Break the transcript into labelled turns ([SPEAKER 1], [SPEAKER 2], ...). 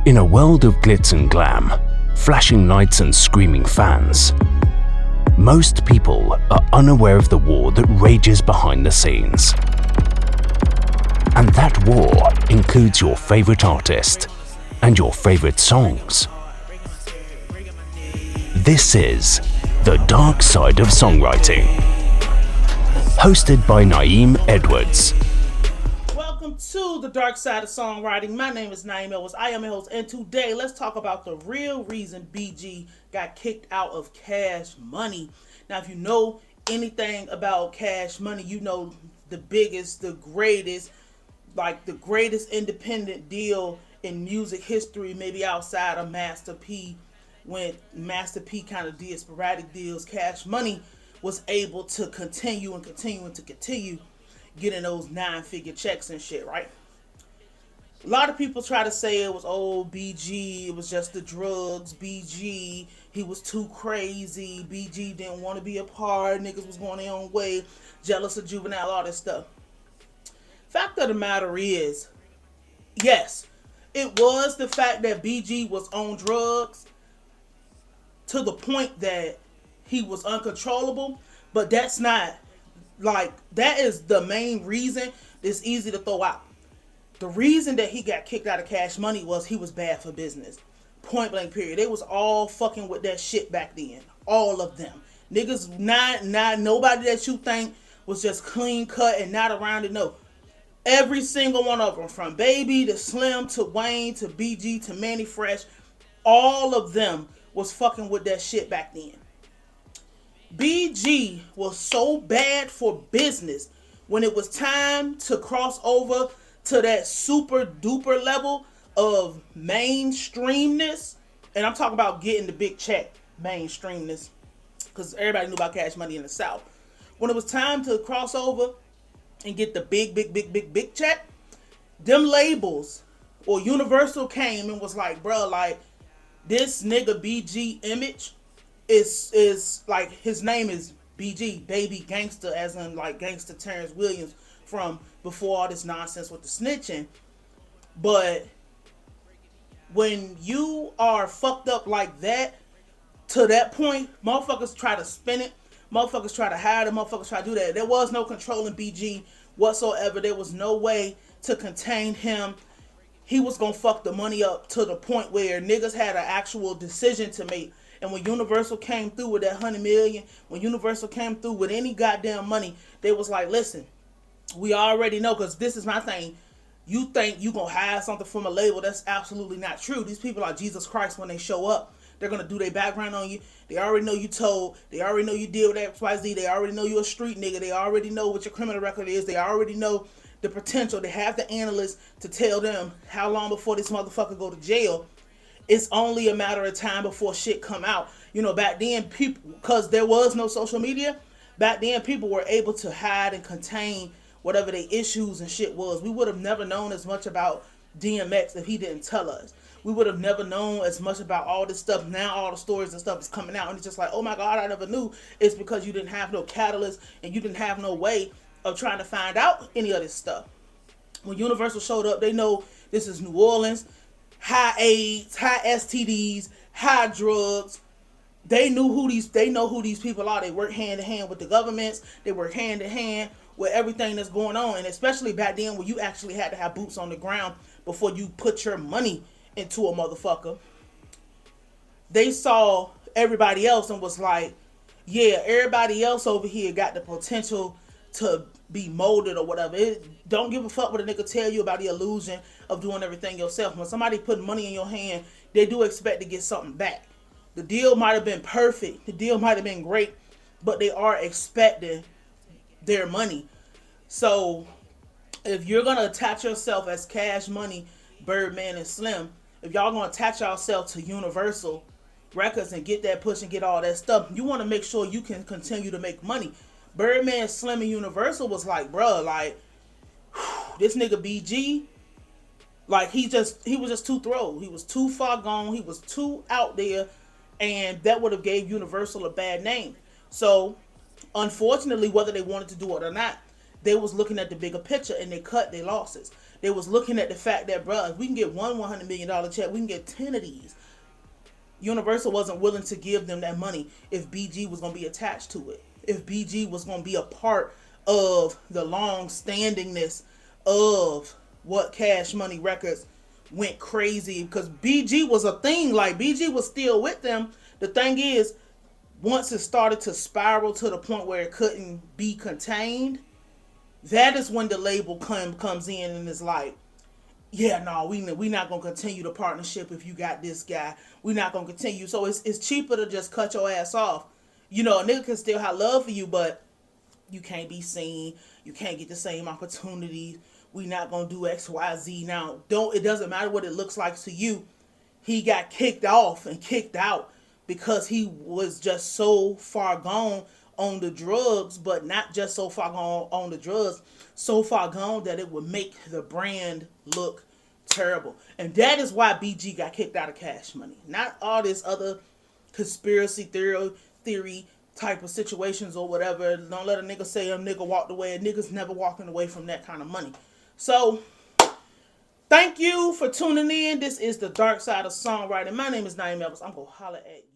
[SPEAKER 1] In a world of glitz and glam, flashing lights and screaming fans, most people are unaware of the war that rages behind the scenes. And that war includes your favorite artist and your favorite songs. This is The Dark Side of Songwriting, hosted by Naeem Edwards.
[SPEAKER 2] Welcome to The Dark Side of Songwriting. My name is Naeem Edwards. I am your host, and today let's talk about the real reason BG got kicked out of Cash Money. Now, if you know anything about Cash Money, you know the biggest, the greatest, like the greatest independent deal in music history, maybe outside of Master P. When Master P kind of did sporadic deals, Cash Money was able to continue getting those 9-figure checks and shit, right? A lot of people try to say it was BG, it was just the drugs, BG, he was too crazy, BG didn't want to be a part, niggas was going their own way, jealous of Juvenile, all this stuff. Fact of the matter is, yes, it was the fact that BG was on drugs to the point that he was uncontrollable, but that's not, like, that is the main reason that's easy to throw out. The reason that he got kicked out of Cash Money was he was bad for business. Point blank period. They was all fucking with that shit back then. All of them. Niggas, not nobody that you think was just clean cut and not around it. No. Every single one of them, from Baby to Slim to Wayne to BG to Manny Fresh, all of them was fucking with that shit back then. BG was so bad for business when it was time to cross over to that super duper level of mainstreamness, and I'm talking about getting the big check, mainstreamness, because everybody knew about Cash Money in the South. When it was time to cross over and get the big check, them labels or Universal came and was like, bro, like, this nigga BG image is like, his name is BG, Baby Gangster, as in like Gangster Terrence Williams from before all this nonsense with the snitching. But when you are fucked up like that, to that point, motherfuckers try to spin it, motherfuckers try to hide it, motherfuckers try to do that. There was no controlling BG whatsoever. There was no way to contain him. He was gonna fuck the money up to the point where niggas had an actual decision to make. And when Universal came through with that 100 million, when Universal came through with any goddamn money, they was like, listen, we already know, because this is my thing. You think you gonna hide something from a label? That's absolutely not true. These people are Jesus Christ when they show up. They're gonna do their background on you. They already know you told. They already know you deal with XYZ. They already know you a street nigga. They already know what your criminal record is. They already know the potential. They have the analysts to tell them how long before this motherfucker go to jail. It's only a matter of time before shit come out. You know, back then, people, because there was no social media, back then people were able to hide and contain whatever their issues and shit was. We would have never known as much about DMX if he didn't tell us. We would have never known as much about all this stuff. Now all the stories and stuff is coming out, and it's just like, oh my God, I never knew. It's because you didn't have no catalyst and you didn't have no way of trying to find out any of this stuff. When Universal showed up, they know this is New Orleans, high AIDS, high STDs, high drugs. They know who these people are. They work hand in hand with the governments. They work hand in hand with everything that's going on. And especially back then when you actually had to have boots on the ground before you put your money into a motherfucker. They saw everybody else and was like, yeah, everybody else over here got the potential to be molded or whatever. Don't give a fuck what a nigga tell you about the illusion of doing everything yourself. When somebody put money in your hand, they do expect to get something back. The deal might have been perfect. The deal might have been great, but they are expecting their money. So if you're going to attach yourself as Cash Money, Birdman, and Slim, if y'all going to attach yourself to Universal Records and get that push and get all that stuff, you want to make sure you can continue to make money. Birdman, Slim, and Universal was like, bruh, like, this nigga BG, like, he was just too thrown. He was too far gone. He was too out there, and that would have gave Universal a bad name. So, unfortunately, whether they wanted to do it or not, they was looking at the bigger picture, and they cut their losses. They was looking at the fact that, bruh, if we can get one $100 million check, we can get 10 of these. Universal wasn't willing to give them that money if BG was going to be attached to it. If BG was going to be a part of the long-standingness of what Cash Money Records went crazy, because BG was a thing. Like, BG was still with them. The thing is, once it started to spiral to the point where it couldn't be contained, that is when the label comes in and is like, yeah, no, we not gonna continue the partnership if you got this guy. We not gonna continue. So it's cheaper to just cut your ass off. You know, a nigga can still have love for you, but you can't be seen. You can't get the same opportunities. We not gonna do X, Y, Z. Now, it doesn't matter what it looks like to you. He got kicked off and kicked out because he was just so far gone on the drugs, but not just so far gone on the drugs, so far gone that it would make the brand look terrible. And that is why BG got kicked out of Cash Money. Not all this other conspiracy theory type of situations or whatever. Don't let a nigga say a nigga walked away. A nigga's never walking away from that kind of money. So, thank you for tuning in. This is the Dark Side of Songwriting. My name is Naeem Elvis. I'm going to holler at you.